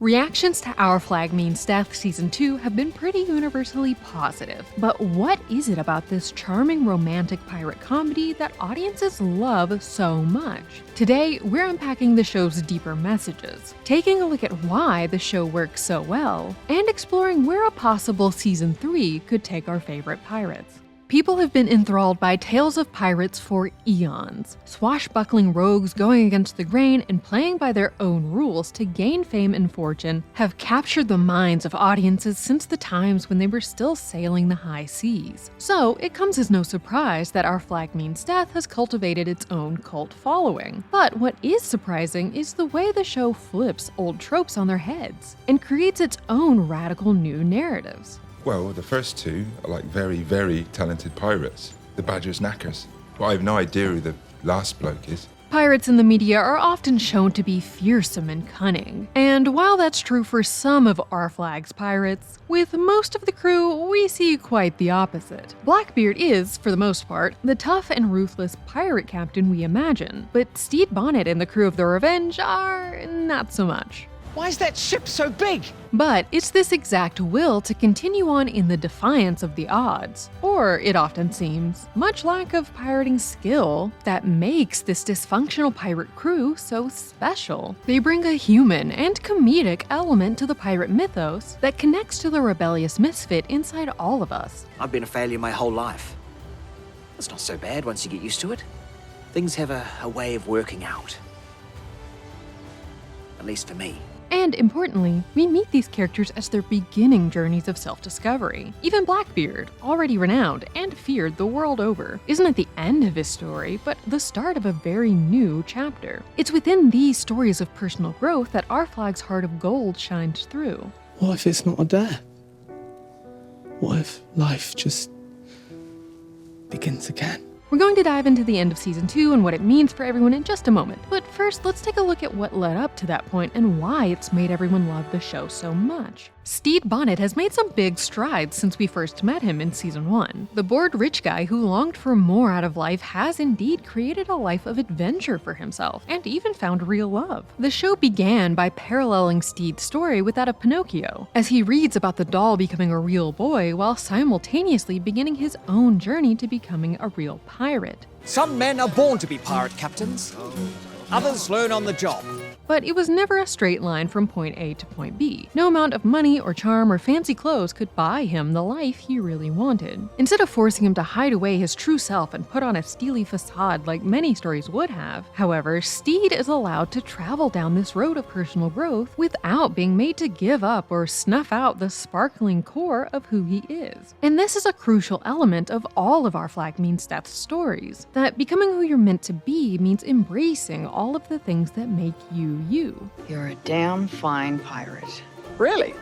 Reactions to Our Flag Means Death Season 2 have been pretty universally positive, but what is it about this charming romantic pirate comedy that audiences love so much? Today, we're unpacking the show's deeper messages, taking a look at why the show works so well, and exploring where a possible Season 3 could take our favorite pirates. People have been enthralled by tales of pirates for eons. Swashbuckling rogues going against the grain and playing by their own rules to gain fame and fortune have captured the minds of audiences since the times when they were still sailing the high seas. So it comes as no surprise that Our Flag Means Death has cultivated its own cult following. But what is surprising is the way the show flips old tropes on their heads and creates its own radical new narratives. Well, the first two are like very, very talented pirates. The Badger's knackers. But I have no idea who the last bloke is. Pirates in the media are often shown to be fearsome and cunning. And while that's true for some of Our Flag's pirates, with most of the crew, we see quite the opposite. Blackbeard is, for the most part, the tough and ruthless pirate captain we imagine, but Steed Bonnet and the crew of the Revenge are not so much. Why is that ship so big? But it's this exact will to continue on in the defiance of the odds, or it often seems, much lack of pirating skill, that makes this dysfunctional pirate crew so special. They bring a human and comedic element to the pirate mythos that connects to the rebellious misfit inside all of us. I've been a failure my whole life. It's not so bad once you get used to it. Things have a way of working out. At least for me. And importantly, we meet these characters as their beginning journeys of self-discovery. Even Blackbeard, already renowned and feared the world over, isn't at the end of his story, but the start of a very new chapter. It's within these stories of personal growth that Our Flag's Heart of Gold shines through. What if it's not a death? What if life just begins again? We're going to dive into the end of Season 2 and what it means for everyone in just a moment, but first let's take a look at what led up to that point and why it's made everyone love the show so much. Steed Bonnet has made some big strides since we first met him in Season 1. The bored rich guy who longed for more out of life has indeed created a life of adventure for himself, and even found real love. The show began by paralleling Steed's story with that of Pinocchio, as he reads about the doll becoming a real boy while simultaneously beginning his own journey to becoming a real pirate. Some men are born to be pirate captains. Others learn on the job. But it was never a straight line from point A to point B. No amount of money or charm or fancy clothes could buy him the life he really wanted. Instead of forcing him to hide away his true self and put on a steely facade like many stories would have, however, Steed is allowed to travel down this road of personal growth without being made to give up or snuff out the sparkling core of who he is. And this is a crucial element of all of Our Flag Means Death stories, that becoming who you're meant to be means embracing all of the things that make you you. You're a damn fine pirate. Really?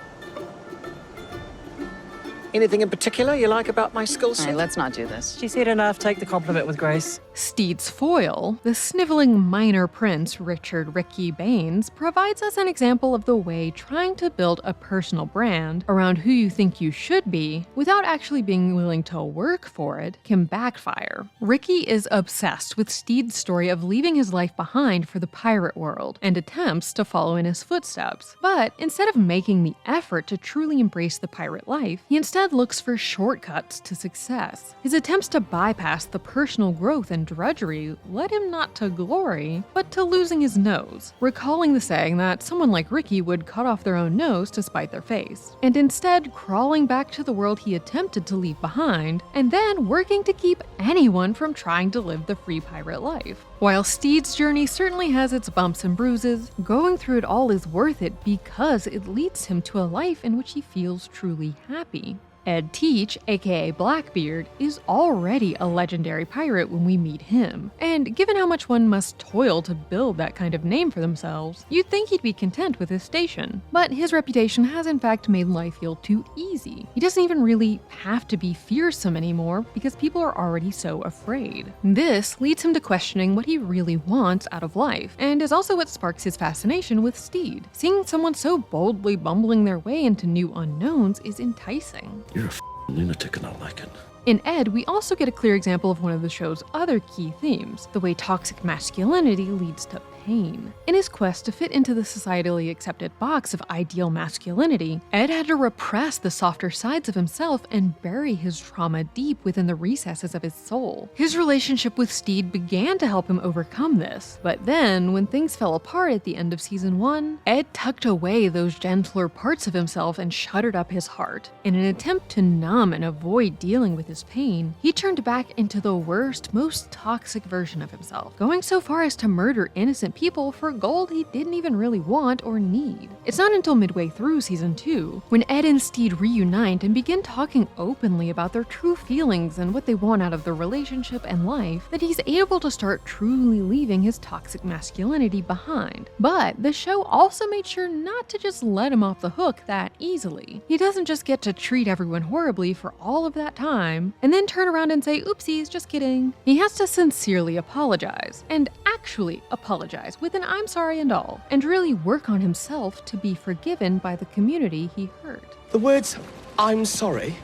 Anything in particular you like about my skill set? All right, let's not do this. She's here enough. Take the compliment with grace. Steed's foil, the sniveling minor prince Richard Ricky Baines, provides us an example of the way trying to build a personal brand around who you think you should be without actually being willing to work for it can backfire. Ricky is obsessed with Steed's story of leaving his life behind for the pirate world and attempts to follow in his footsteps. But instead of making the effort to truly embrace the pirate life, he instead looks for shortcuts to success. His attempts to bypass the personal growth and drudgery led him not to glory, but to losing his nose, recalling the saying that someone like Ricky would cut off their own nose to spite their face, and instead crawling back to the world he attempted to leave behind, and then working to keep anyone from trying to live the free pirate life. While Steed's journey certainly has its bumps and bruises, going through it all is worth it because it leads him to a life in which he feels truly happy. Ed Teach, aka Blackbeard, is already a legendary pirate when we meet him, and given how much one must toil to build that kind of name for themselves, you'd think he'd be content with his station. But his reputation has in fact made life feel too easy. He doesn't even really have to be fearsome anymore because people are already so afraid. This leads him to questioning what he really wants out of life, and is also what sparks his fascination with Steed. Seeing someone so boldly bumbling their way into new unknowns is enticing. You're a lunatic and I like it. In Ed, we also get a clear example of one of the show's other key themes, the way toxic masculinity leads to pain. In his quest to fit into the societally accepted box of ideal masculinity, Ed had to repress the softer sides of himself and bury his trauma deep within the recesses of his soul. His relationship with Steed began to help him overcome this, but then, when things fell apart at the end of season 1, Ed tucked away those gentler parts of himself and shuttered up his heart. In an attempt to numb and avoid dealing with his pain, he turned back into the worst, most toxic version of himself, going so far as to murder innocent people for gold he didn't even really want or need. It's not until midway through season 2, when Ed and Steed reunite and begin talking openly about their true feelings and what they want out of their relationship and life, that he's able to start truly leaving his toxic masculinity behind. But the show also made sure not to just let him off the hook that easily. He doesn't just get to treat everyone horribly for all of that time, and then turn around and say, oopsies, just kidding. He has to sincerely apologize, and actually apologize with an I'm sorry and all, and really work on himself to be forgiven by the community he hurt. The words "I'm sorry"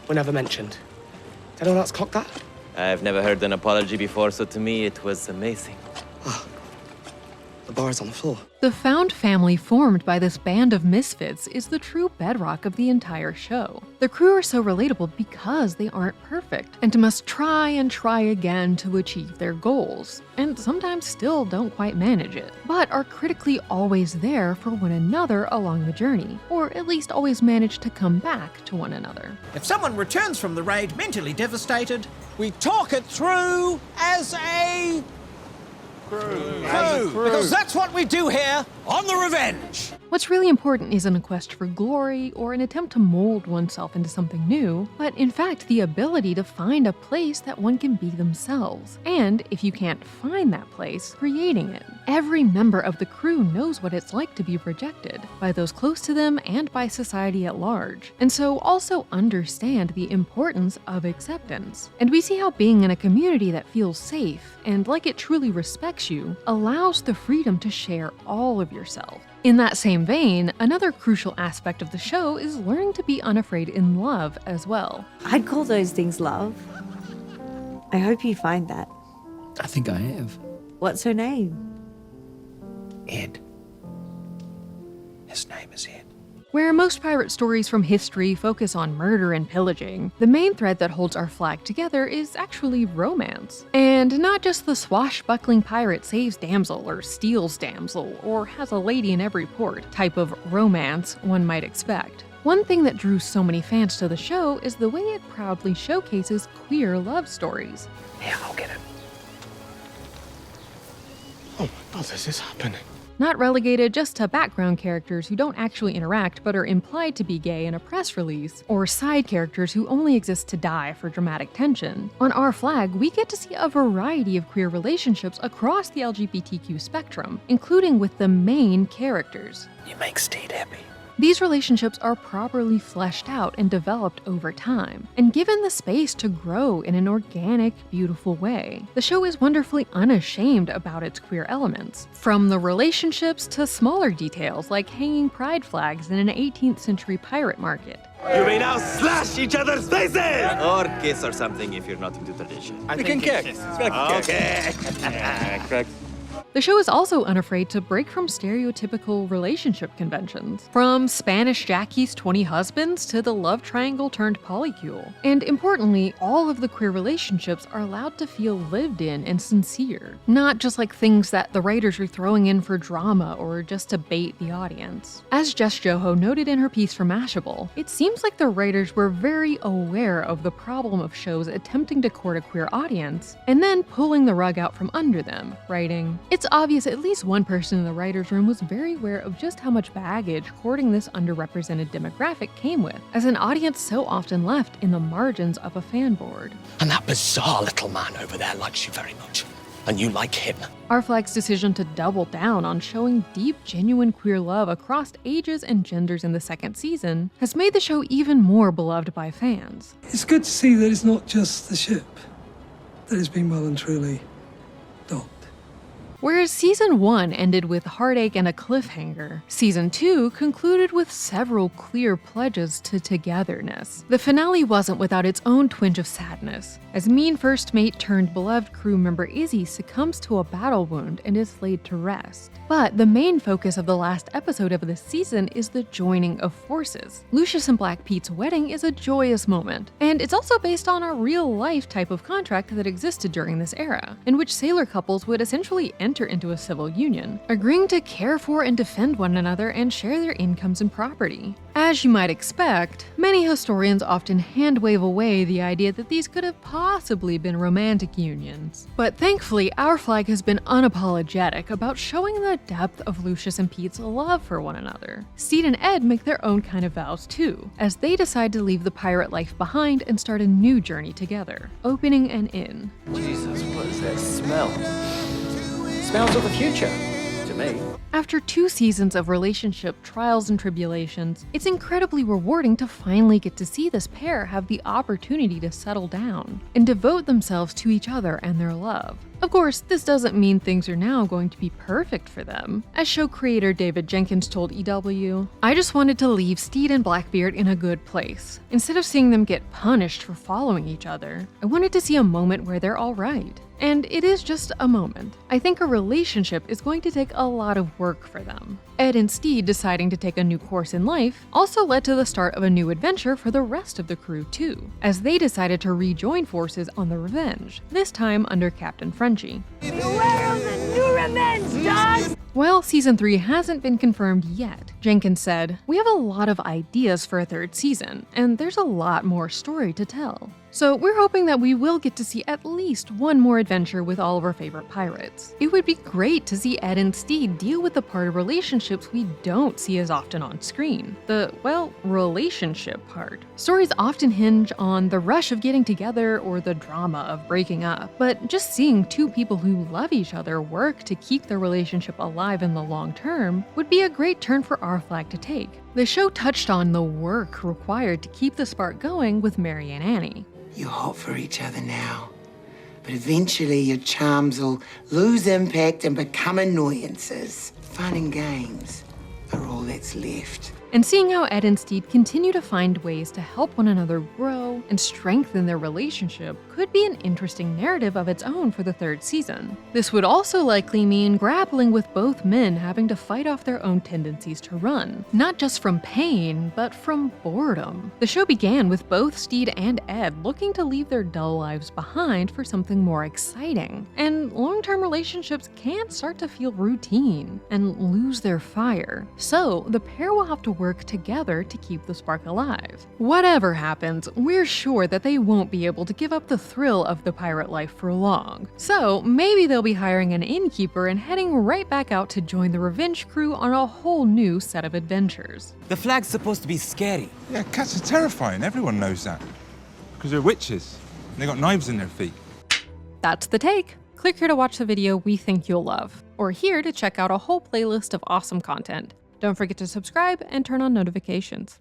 were never mentioned. Did anyone else clock that? I've never heard an apology before, so to me it was amazing. The bar is on the floor. The found family formed by this band of misfits is the true bedrock of the entire show. The crew are so relatable because they aren't perfect, and must try and try again to achieve their goals, and sometimes still don't quite manage it, but are critically always there for one another along the journey, or at least always manage to come back to one another. If someone returns from the raid mentally devastated, we talk it through as a crew. Because that's what we do here on The Revenge. What's really important isn't a quest for glory or an attempt to mold oneself into something new, but in fact the ability to find a place that one can be themselves, and if you can't find that place, creating it. Every member of the crew knows what it's like to be rejected, by those close to them and by society at large, and so also understand the importance of acceptance. And we see how being in a community that feels safe, and like it truly respects you, allows the freedom to share all of yourself. In that same vein, another crucial aspect of the show is learning to be unafraid in love as well. I'd call those things love. I hope you find that. I think I have. What's her name? Ed. His name is Ed. Where most pirate stories from history focus on murder and pillaging, the main thread that holds our flag together is actually romance. And not just the swashbuckling pirate saves damsel or steals damsel or has a lady in every port type of romance one might expect. One thing that drew so many fans to the show is the way it proudly showcases queer love stories. Yeah, I'll get it. Oh my God, this is happening. Not relegated just to background characters who don't actually interact but are implied to be gay in a press release, or side characters who only exist to die for dramatic tension. On Our Flag, we get to see a variety of queer relationships across the LGBTQ spectrum, including with the main characters. You make Steed happy. These relationships are properly fleshed out and developed over time, and given the space to grow in an organic, beautiful way. The show is wonderfully unashamed about its queer elements, from the relationships to smaller details like hanging pride flags in an 18th century pirate market. You may now slash each other's faces! Or kiss or something if you're not into tradition. We can kick. Okay. The show is also unafraid to break from stereotypical relationship conventions, from Spanish Jackie's 20 husbands to the love triangle turned polycule. And importantly, all of the queer relationships are allowed to feel lived in and sincere, not just like things that the writers are throwing in for drama or just to bait the audience. As Jess Joho noted in her piece for Mashable, it seems like the writers were very aware of the problem of shows attempting to court a queer audience, and then pulling the rug out from under them, writing, "It's obvious at least one person in the writer's room was very aware of just how much baggage courting this underrepresented demographic came with, as an audience so often left in the margins of a fan board." And that bizarre little man over there likes you very much. And you like him. Our Flag's decision to double down on showing deep, genuine queer love across ages and genders in the second season has made the show even more beloved by fans. It's good to see that it's not just the ship that has been well and truly docked. Whereas Season 1 ended with heartache and a cliffhanger, Season 2 concluded with several clear pledges to togetherness. The finale wasn't without its own twinge of sadness, as mean first mate turned beloved crew member Izzy succumbs to a battle wound and is laid to rest. But the main focus of the last episode of this season is the joining of forces. Lucius and Black Pete's wedding is a joyous moment, and it's also based on a real-life type of contract that existed during this era, in which sailor couples would essentially enter into a civil union, agreeing to care for and defend one another and share their incomes and property. As you might expect, many historians often hand-wave away the idea that these could have possibly been romantic unions. But thankfully, our flag has been unapologetic about showing the depth of Lucius and Pete's love for one another. Steed and Ed make their own kind of vows too, as they decide to leave the pirate life behind and start a new journey together, opening an inn. Jesus, what is that smell? Smells of the future, to me. After 2 seasons of relationship trials and tribulations, it's incredibly rewarding to finally get to see this pair have the opportunity to settle down and devote themselves to each other and their love. Of course, this doesn't mean things are now going to be perfect for them. As show creator David Jenkins told EW, "I just wanted to leave Steed and Blackbeard in a good place. Instead of seeing them get punished for following each other, I wanted to see a moment where they're all right. And it is just a moment. I think a relationship is going to take a lot of work for them." Ed and Steed deciding to take a new course in life also led to the start of a new adventure for the rest of the crew too, as they decided to rejoin forces on the Revenge, this time under Captain Frenchie. Beware of the new Revenge, dogs! While Season 3 hasn't been confirmed yet, Jenkins said, "We have a lot of ideas for a 3rd season, and there's a lot more story to tell. So we're hoping that we will get to see at least one more adventure with all of our favorite pirates. It would be great to see Ed and Steed deal with the part of relationships we don't see as often on screen. The, well, relationship part. Stories often hinge on the rush of getting together or the drama of breaking up, but just seeing 2 people who love each other work to keep their relationship alive in the long term would be a great turn for our flag to take." The show touched on the work required to keep the spark going with Mary and Annie. You're hot for each other now, but eventually your charms will lose impact and become annoyances. Fun and games are all that's left. And seeing how Ed and Steed continue to find ways to help one another grow and strengthen their relationship could be an interesting narrative of its own for the 3rd season. This would also likely mean grappling with both men having to fight off their own tendencies to run, not just from pain, but from boredom. The show began with both Steed and Ed looking to leave their dull lives behind for something more exciting, and long-term relationships can start to feel routine and lose their fire. So the pair will have to work together to keep the spark alive. Whatever happens, we're sure that they won't be able to give up the thrill of the pirate life for long. So maybe they'll be hiring an innkeeper and heading right back out to join the Revenge crew on a whole new set of adventures. The flag's supposed to be scary. Yeah, cats are terrifying. Everyone knows that. Because they're witches. And they got knives in their feet. That's the take. Click here to watch the video we think you'll love, or here to check out a whole playlist of awesome content. Don't forget to subscribe and turn on notifications.